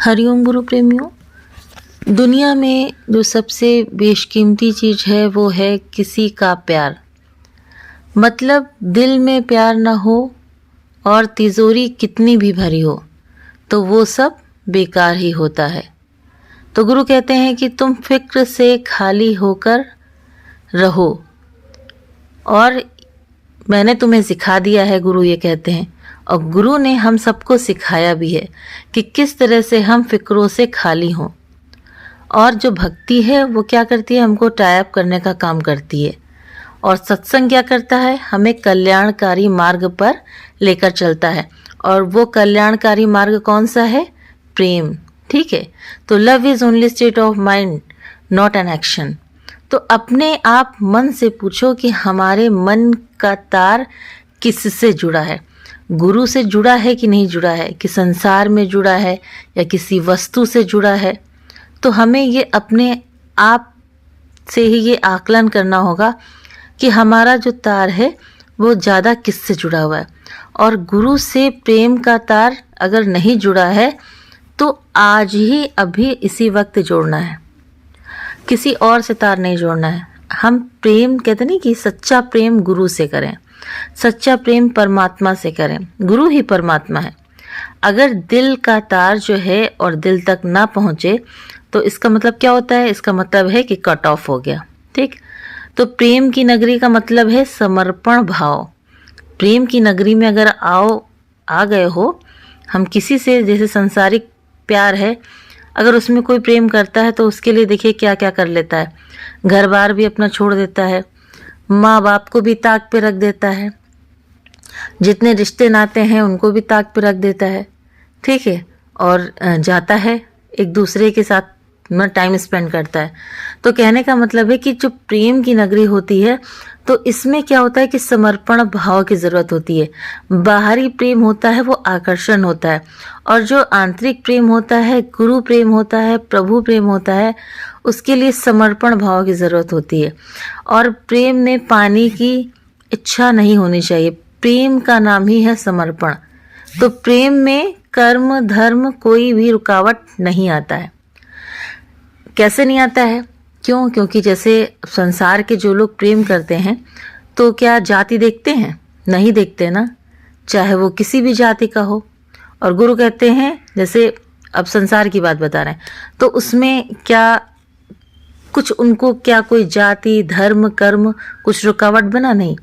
हरिओम गुरु प्रेमियों। दुनिया में जो सबसे बेशकीमती चीज़ है वो है किसी का प्यार। मतलब दिल में प्यार ना हो और तिजोरी कितनी भी भरी हो तो वो सब बेकार ही होता है। तो गुरु कहते हैं कि तुम फिक्र से खाली होकर रहो और मैंने तुम्हें सिखा दिया है, गुरु ये कहते हैं। और गुरु ने हम सबको सिखाया भी है कि किस तरह से हम फिक्रों से खाली हों। और जो भक्ति है वो क्या करती है, हमको टाई अप करने का काम करती है। और सत्संग क्या करता है, हमें कल्याणकारी मार्ग पर लेकर चलता है। और वो कल्याणकारी मार्ग कौन सा है? प्रेम। ठीक है, तो love is only state of mind not an action. तो अपने आप मन से पूछो कि हमारे मन का तार किससे जुड़ा है? गुरु से जुड़ा है कि नहीं जुड़ा है, कि संसार में जुड़ा है या किसी वस्तु से जुड़ा है? तो हमें ये अपने आप से ही ये आकलन करना होगा कि हमारा जो तार है वो ज़्यादा किससे जुड़ा हुआ है। और गुरु से प्रेम का तार अगर नहीं जुड़ा है तो आज ही अभी इसी वक्त जोड़ना है, किसी और से तार नहीं जोड़ना है। हम प्रेम कहते नहीं कि सच्चा प्रेम गुरु से करें, सच्चा प्रेम परमात्मा से करें। गुरु ही परमात्मा है। अगर दिल का तार जो है और दिल तक ना पहुँचे तो इसका मतलब क्या होता है? इसका मतलब है कि कट ऑफ हो गया। ठीक, तो प्रेम की नगरी का मतलब है समर्पण भाव। प्रेम की नगरी में अगर आ गए हो, हम किसी से, जैसे संसारिक प्यार है, अगर उसमें कोई प्रेम करता है तो उसके लिए देखिए क्या क्या कर लेता है। घर बार भी अपना छोड़ देता है, माँ बाप को भी ताक पे रख देता है, जितने रिश्ते नाते हैं उनको भी ताक पे रख देता है। ठीक है, और जाता है एक दूसरे के साथ में टाइम स्पेंड करता है। तो कहने का मतलब है कि जो प्रेम की नगरी होती है तो इसमें क्या होता है कि समर्पण भाव की ज़रूरत होती है। बाहरी प्रेम होता है वो आकर्षण होता है, और जो आंतरिक प्रेम होता है, गुरु प्रेम होता है, प्रभु प्रेम होता है, उसके लिए समर्पण भाव की ज़रूरत होती है। और प्रेम में पाने की इच्छा नहीं होनी चाहिए। प्रेम का नाम ही है समर्पण। तो प्रेम में कर्म धर्म कोई भी रुकावट नहीं आता है। कैसे नहीं आता है? क्यों? क्योंकि जैसे संसार के जो लोग प्रेम करते हैं तो क्या जाति देखते हैं? नहीं देखते ना, चाहे वो किसी भी जाति का हो। और गुरु कहते हैं, जैसे अब संसार की बात बता रहे हैं, तो उसमें क्या कुछ उनको क्या कोई जाति धर्म कर्म कुछ रुकावट बना? नहीं।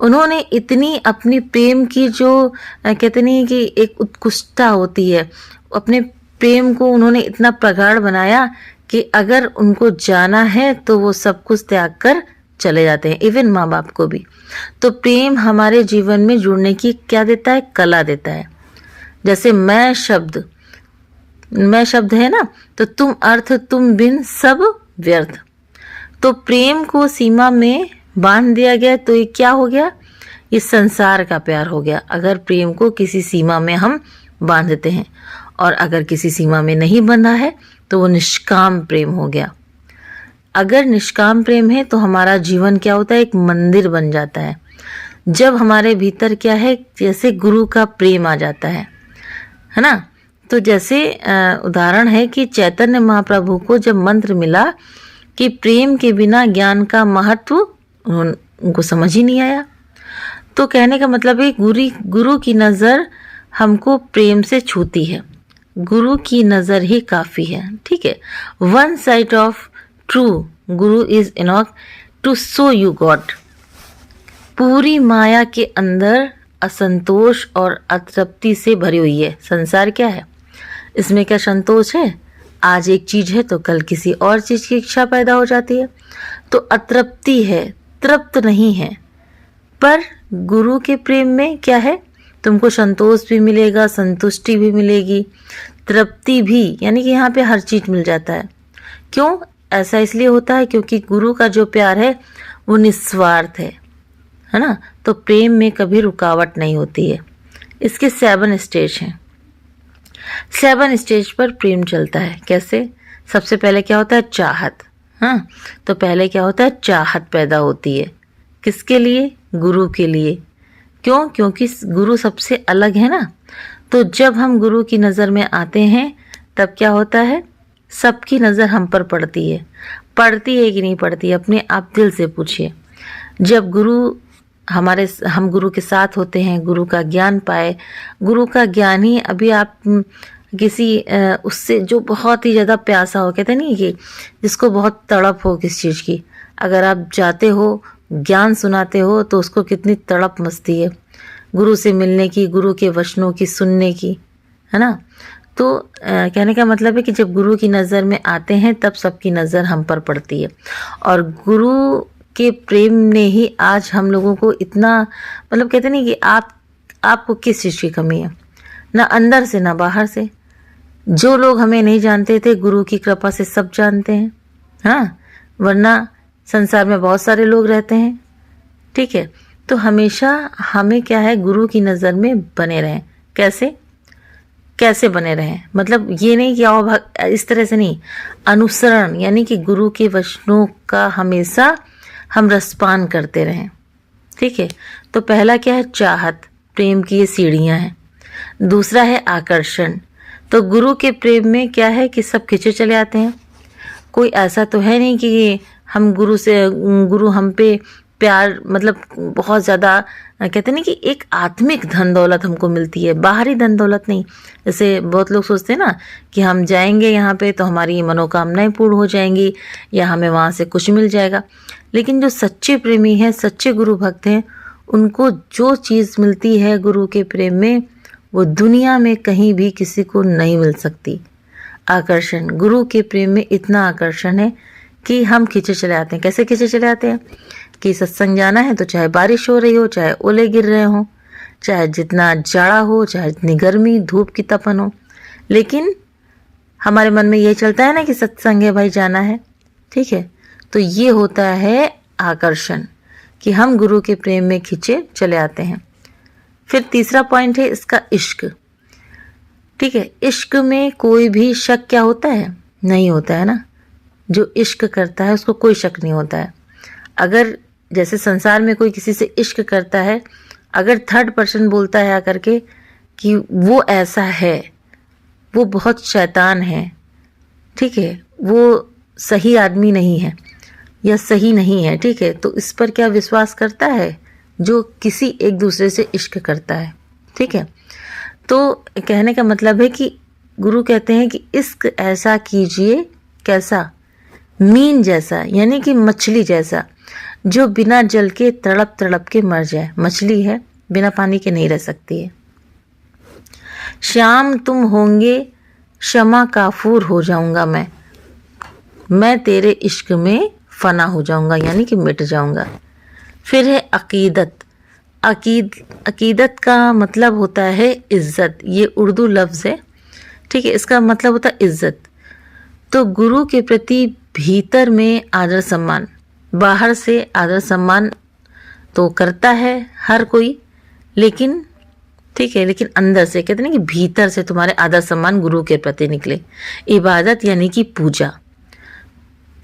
उन्होंने इतनी अपनी प्रेम की जो कहते नहीं कि एक उत्कृष्टता होती है, अपने प्रेम को उन्होंने इतना प्रगाढ़ बनाया कि अगर उनको जाना है तो वो सब कुछ त्याग कर चले जाते हैं, इवन माँ बाप को भी। तो प्रेम हमारे जीवन में जुड़ने की क्या देता है? कला देता है। जैसे मैं शब्द है ना, तो तुम अर्थ, तुम बिन सब व्यर्थ। तो प्रेम को सीमा में बांध दिया गया तो ये क्या हो गया? ये संसार का प्यार हो गया। अगर प्रेम को किसी सीमा में हम बांध देते हैं, और अगर किसी सीमा में नहीं बंधा है तो वो निष्काम प्रेम हो गया। अगर निष्काम प्रेम है तो हमारा जीवन क्या होता है? एक मंदिर बन जाता है। जब हमारे भीतर क्या है, जैसे गुरु का प्रेम आ जाता है ना। तो जैसे उदाहरण है कि चैतन्य महाप्रभु को जब मंत्र मिला कि प्रेम के बिना ज्ञान का महत्व, उनको समझ ही नहीं आया। तो कहने का मतलब है गुरु की नज़र हमको प्रेम से छूती है। गुरु की नज़र ही काफ़ी है। ठीक है, one side of true guru is enough to show you God. पूरी माया के अंदर असंतोष और अतृप्ति से भरी हुई है। संसार क्या है? इसमें क्या संतोष है? आज एक चीज़ है तो कल किसी और चीज़ की इच्छा पैदा हो जाती है। तो अतृप्ति है, तृप्त नहीं है। पर गुरु के प्रेम में क्या है? तुमको संतोष भी मिलेगा, संतुष्टि भी मिलेगी, तृप्ति भी, यानी कि यहाँ पे हर चीज़ मिल जाता है। क्यों ऐसा? इसलिए होता है क्योंकि गुरु का जो प्यार है वो निस्वार्थ है ना। तो प्रेम में कभी रुकावट नहीं होती है। इसके 7 स्टेज हैं। 7 स्टेज पर प्रेम चलता है। कैसे? सबसे पहले क्या होता है? चाहत। हाँ, तो पहले क्या होता है? चाहत पैदा होती है। किसके लिए? गुरु के लिए। क्यों? क्योंकि गुरु सबसे अलग है ना। तो जब हम गुरु की नज़र में आते हैं तब क्या होता है, सबकी नज़र हम पर पड़ती है कि नहीं पड़ती है, अपने आप दिल से पूछिए। जब हम गुरु के साथ होते हैं, गुरु का ज्ञान पाए, गुरु का ज्ञान ही अभी आप किसी उससे जो बहुत ही ज़्यादा प्यासा हो, कहते नहीं कि जिसको बहुत तड़प हो किस चीज़ की, अगर आप जाते हो ज्ञान सुनाते हो तो उसको कितनी तड़प मचती है गुरु से मिलने की, गुरु के वचनों की सुनने की, है ना। तो कहने का मतलब है कि जब गुरु की नज़र में आते हैं तब सबकी नज़र हम पर पड़ती है। और गुरु के प्रेम ने ही आज हम लोगों को इतना, मतलब कहते नहीं कि आपको किस चीज़ की कमी है, ना अंदर से ना बाहर से। जो लोग हमें नहीं जानते थे, गुरु की कृपा से सब जानते हैं, हाँ, वरना संसार में बहुत सारे लोग रहते हैं, ठीक है। तो हमेशा हमें क्या है, गुरु की नज़र में बने रहें। कैसे बने रहें, मतलब ये नहीं कि आओ इस तरह से नहीं, अनुसरण, यानी कि गुरु के वचनों का हमेशा हम रसपान करते रहें, ठीक है। तो पहला क्या है, चाहत, प्रेम की ये सीढ़ियाँ हैं। दूसरा है आकर्षण। तो गुरु के प्रेम में क्या है कि सब खिंचे चले आते हैं। कोई ऐसा तो है नहीं कि गुरु हम पे प्यार, मतलब बहुत ज़्यादा, कहते नहीं कि एक आत्मिक धन दौलत हमको मिलती है, बाहरी धन दौलत नहीं। जैसे बहुत लोग सोचते हैं ना कि हम जाएंगे यहाँ पे तो हमारी मनोकामनाएं पूर्ण हो जाएंगी या हमें वहाँ से कुछ मिल जाएगा। लेकिन जो सच्चे प्रेमी हैं, सच्चे गुरु भक्त हैं, उनको जो चीज़ मिलती है गुरु के प्रेम में, वो दुनिया में कहीं भी किसी को नहीं मिल सकती। आकर्षण, गुरु के प्रेम में इतना आकर्षण है कि हम खींचे चले आते हैं। कैसे खींचे चले आते हैं कि सत्संग जाना है तो चाहे बारिश हो रही हो, चाहे ओले गिर रहे हो, चाहे जितना जाड़ा हो, चाहे जितनी गर्मी, धूप की तपन हो, लेकिन हमारे मन में ये चलता है ना कि सत्संग है भाई, जाना है, ठीक है। तो ये होता है आकर्षण, कि हम गुरु के प्रेम में खींचे चले आते हैं। फिर तीसरा पॉइंट है इसका, इश्क, ठीक है। इश्क में कोई भी शक क्या होता है, नहीं होता है ना। जो इश्क करता है उसको कोई शक नहीं होता है। अगर जैसे संसार में कोई किसी से इश्क करता है, अगर थर्ड पर्सन बोलता है आकर के कि वो ऐसा है, वो बहुत शैतान है, ठीक है, वो सही आदमी नहीं है या सही नहीं है, ठीक है, तो इस पर क्या विश्वास करता है जो किसी एक दूसरे से इश्क करता है, ठीक है। तो कहने का मतलब है कि गुरु कहते हैं कि इश्क ऐसा कीजिए, कैसा, मीन जैसा, यानी कि मछली जैसा, जो बिना जल के तड़प तड़प के मर जाए। मछली है, बिना पानी के नहीं रह सकती है। श्याम तुम होंगे, शमा काफूर हो जाऊंगा मैं तेरे इश्क में फना हो जाऊंगा, यानी कि मिट जाऊंगा। फिर है अकीदत। अकीदत का मतलब होता है इज्जत। ये उर्दू लफ्ज़ है, ठीक है, इसका मतलब होता है इज्जत। तो गुरु के प्रति भीतर में आदर सम्मान, बाहर से आदर सम्मान तो करता है हर कोई, लेकिन ठीक है, लेकिन अंदर से, कहते हैं कि भीतर से तुम्हारे आदर सम्मान गुरु के प्रति निकले। इबादत यानी कि पूजा।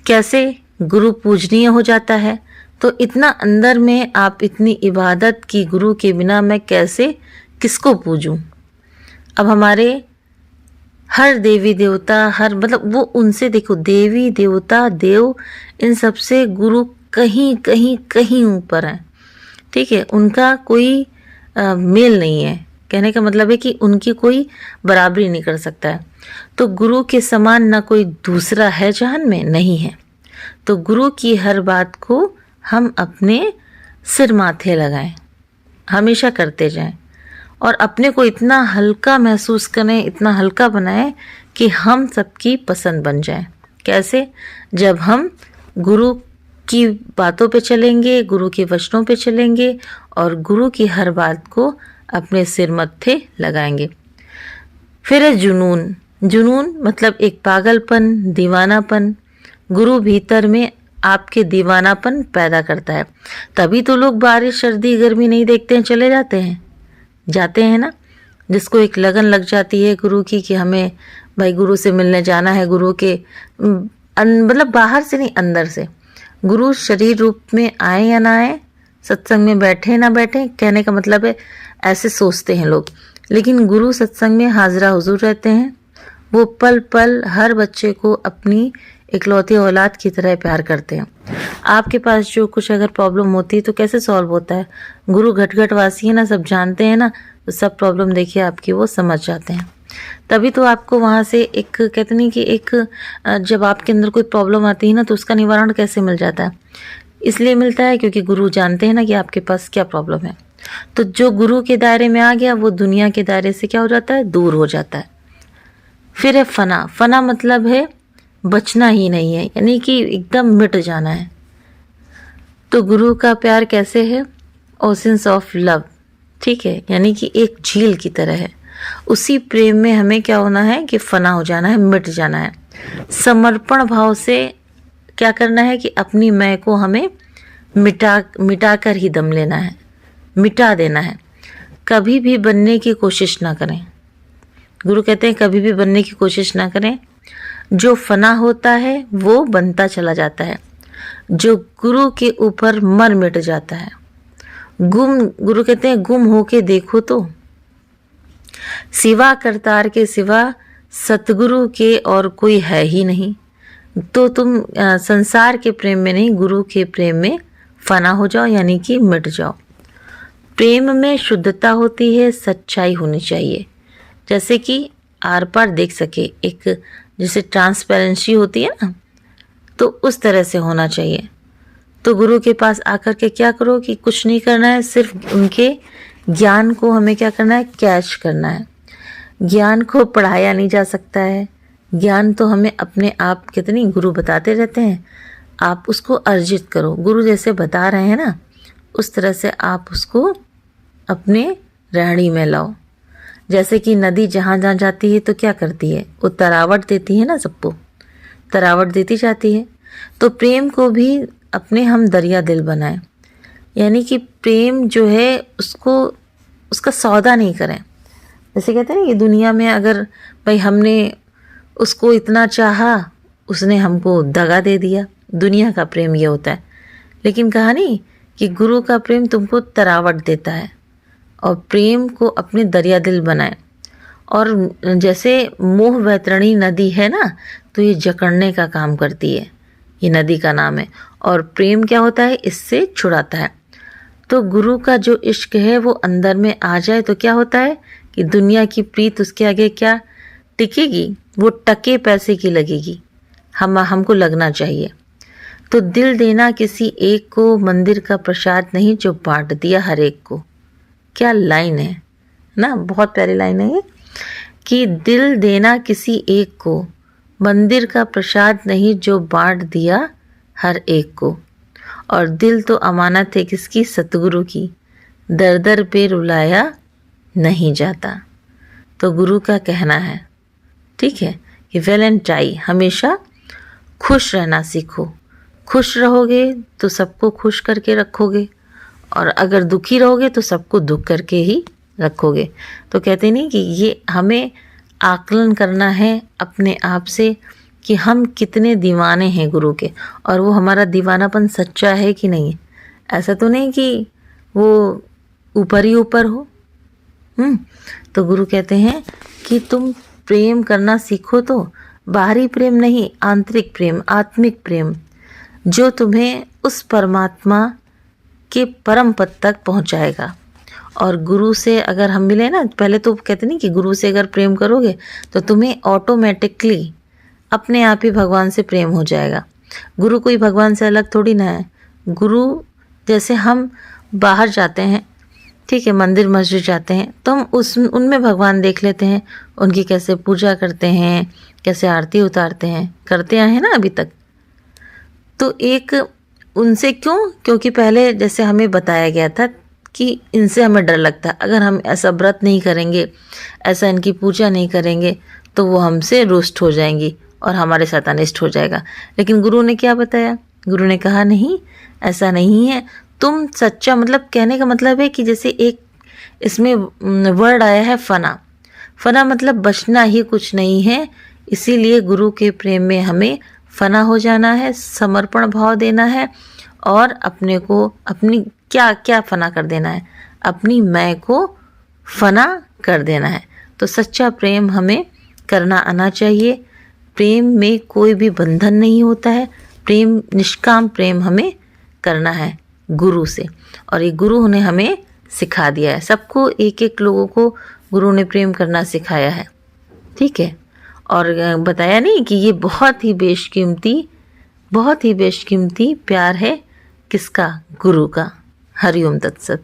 कैसे गुरु पूजनीय हो जाता है, तो इतना अंदर में आप इतनी इबादत की, गुरु के बिना मैं कैसे किसको पूजूं। अब हमारे हर देवी देवता, हर मतलब वो उनसे देखो, देवी देवता देव, इन सब से गुरु कहीं कहीं कहीं ऊपर है, ठीक है, उनका कोई मेल नहीं है। कहने का मतलब है कि उनकी कोई बराबरी नहीं कर सकता है। तो गुरु के समान ना कोई दूसरा है जहान में, नहीं है। तो गुरु की हर बात को हम अपने सिर माथे लगाएं, हमेशा करते जाएं, और अपने को इतना हल्का महसूस करें, इतना हल्का बनाएं कि हम सबकी पसंद बन जाएं। कैसे? जब हम गुरु की बातों पे चलेंगे, गुरु के वचनों पे चलेंगे और गुरु की हर बात को अपने सिर मत्थे लगाएंगे। फिर है जुनून। जुनून मतलब एक पागलपन, दीवानापन। गुरु भीतर में आपके दीवानापन पैदा करता है। तभी तो लोग बारिश, सर्दी, गर्मी नहीं देखते हैं, चले जाते हैं ना। जिसको एक लगन लग जाती है गुरु की कि हमें भाई गुरु से मिलने जाना है, गुरु के मतलब बाहर से नहीं, अंदर से। गुरु शरीर रूप में आए या ना आए, सत्संग में बैठे ना बैठे, कहने का मतलब है ऐसे सोचते हैं लोग, लेकिन गुरु सत्संग में हाजिरा हुजूर रहते हैं वो पल पल हर बच्चे को अपनी इकलौती औलाद की तरह प्यार करते हैं। आपके पास जो कुछ अगर प्रॉब्लम होती है तो कैसे सॉल्व होता है? गुरु घट घट वासी है ना, सब जानते हैं ना, तो सब प्रॉब्लम देखिए आपकी वो समझ जाते हैं। तभी तो आपको वहाँ से एक कहते नहीं कि एक जब आपके अंदर कोई प्रॉब्लम आती है ना तो उसका निवारण कैसे मिल जाता है? इसलिए मिलता है क्योंकि गुरु जानते हैं ना कि आपके पास क्या प्रॉब्लम है। तो जो गुरु के दायरे में आ गया वो दुनिया के दायरे से क्या हो जाता है? दूर हो जाता है। फिर है फना। फना मतलब है बचना ही नहीं है, यानी कि एकदम मिट जाना है। तो गुरु का प्यार कैसे है? ओशंस ऑफ लव, ठीक है, यानी कि एक झील की तरह है। उसी प्रेम में हमें क्या होना है कि फना हो जाना है, मिट जाना है। समर्पण भाव से क्या करना है कि अपनी मैं को हमें मिटा कर ही दम लेना है, मिटा देना है। कभी भी बनने की कोशिश ना करें। गुरु कहते हैं कभी भी बनने की कोशिश ना करें। जो फना होता है वो बनता चला जाता है। जो गुरु के ऊपर मर मिट जाता है, गुरु कहते हैं गुम होके देखो तो, सिवा करतार के सिवा सतगुरु के और कोई है ही नहीं। तो तुम संसार के प्रेम में नहीं, गुरु के प्रेम में फना हो जाओ, यानी कि मिट जाओ। प्रेम में शुद्धता होती है, सच्चाई होनी चाहिए, जैसे कि आर पार देख सके, एक जैसे ट्रांसपेरेंसी होती है ना, तो उस तरह से होना चाहिए। तो गुरु के पास आकर के क्या करो कि कुछ नहीं करना है, सिर्फ उनके ज्ञान को हमें क्या करना है? कैच करना है। ज्ञान को पढ़ाया नहीं जा सकता है, ज्ञान तो हमें अपने आप, कितनी गुरु बताते रहते हैं, आप उसको अर्जित करो। गुरु जैसे बता रहे हैं ना, उस तरह से आप उसको अपने रहणी में लाओ। जैसे कि नदी जहाँ जहाँ जाती है तो क्या करती है? वो तरावट देती है ना, सबको तरावट देती जाती है। तो प्रेम को भी अपने हम दरिया दिल बनाएं, यानी कि प्रेम जो है उसको, उसका सौदा नहीं करें। जैसे कहते हैं ना कि दुनिया में अगर भाई हमने उसको इतना चाहा, उसने हमको दगा दे दिया, दुनिया का प्रेम ये होता है। लेकिन कहा नहीं कि गुरु का प्रेम तुमको तरावट देता है, और प्रेम को अपने दरिया दिल बनाए। और जैसे मोह वैतरणी नदी है ना, तो ये जकड़ने का काम करती है, ये नदी का नाम है। और प्रेम क्या होता है? इससे छुड़ाता है। तो गुरु का जो इश्क है वो अंदर में आ जाए तो क्या होता है कि दुनिया की प्रीत उसके आगे क्या टिकेगी? वो टके पैसे की लगेगी। हमको लगना चाहिए। तो दिल देना किसी एक को, मंदिर का प्रसाद नहीं जो बांट दिया हर एक को। क्या लाइन है ना, बहुत प्यारी लाइन है ये, कि दिल देना किसी एक को, मंदिर का प्रसाद नहीं जो बांट दिया हर एक को। और दिल तो अमानत है किसकी? सतगुरु की, दर दर पे रुलाया नहीं जाता। तो गुरु का कहना है, ठीक है, कि वैलेंटाइन हमेशा खुश रहना सीखो। खुश रहोगे तो सबको खुश करके रखोगे, और अगर दुखी रहोगे तो सबको दुख करके ही रखोगे। तो कहते नहीं कि ये हमें आकलन करना है अपने आप से कि हम कितने दीवाने हैं गुरु के, और वो हमारा दीवानापन सच्चा है कि नहीं। ऐसा तो नहीं कि वो ऊपर ही ऊपर हो। तो गुरु कहते हैं कि तुम प्रेम करना सीखो, तो बाहरी प्रेम नहीं, आंतरिक प्रेम, आत्मिक प्रेम, जो तुम्हें उस परमात्मा के परम पद तक पहुंचाएगा। और गुरु से अगर हम मिले ना, पहले तो कहते नहीं कि गुरु से अगर प्रेम करोगे तो तुम्हें ऑटोमेटिकली अपने आप ही भगवान से प्रेम हो जाएगा। गुरु कोई भगवान से अलग थोड़ी ना है। गुरु जैसे हम बाहर जाते हैं, ठीक है, मंदिर मस्जिद जाते हैं, तो हम उनमें भगवान देख लेते हैं, उनकी कैसे पूजा करते हैं, कैसे आरती उतारते हैं, करते आए हैं ना अभी तक। तो एक उनसे क्योंकि पहले जैसे हमें बताया गया था कि इनसे हमें डर लगता है, अगर हम ऐसा व्रत नहीं करेंगे, ऐसा इनकी पूजा नहीं करेंगे तो वो हमसे रुष्ट हो जाएंगी और हमारे साथ अनिष्ट हो जाएगा। लेकिन गुरु ने क्या बताया? गुरु ने कहा नहीं, ऐसा नहीं है। तुम सच्चा, मतलब कहने का मतलब है कि जैसे एक इसमें वर्ड आया है फना। फना मतलब बचना ही कुछ नहीं है। इसीलिए गुरु के प्रेम में हमें फना हो जाना है, समर्पण भाव देना है, और अपने को, अपनी क्या क्या फना कर देना है? अपनी मैं को फना कर देना है। तो सच्चा प्रेम हमें करना आना चाहिए। प्रेम में कोई भी बंधन नहीं होता है, प्रेम निष्काम प्रेम हमें करना है गुरु से, और ये गुरु ने हमें सिखा दिया है। सबको एक एक लोगों को गुरु ने प्रेम करना सिखाया है, ठीक है। और बताया नहीं कि ये बहुत ही बेशकीमती प्यार है किसका? गुरु का। हरिओम तत्सत।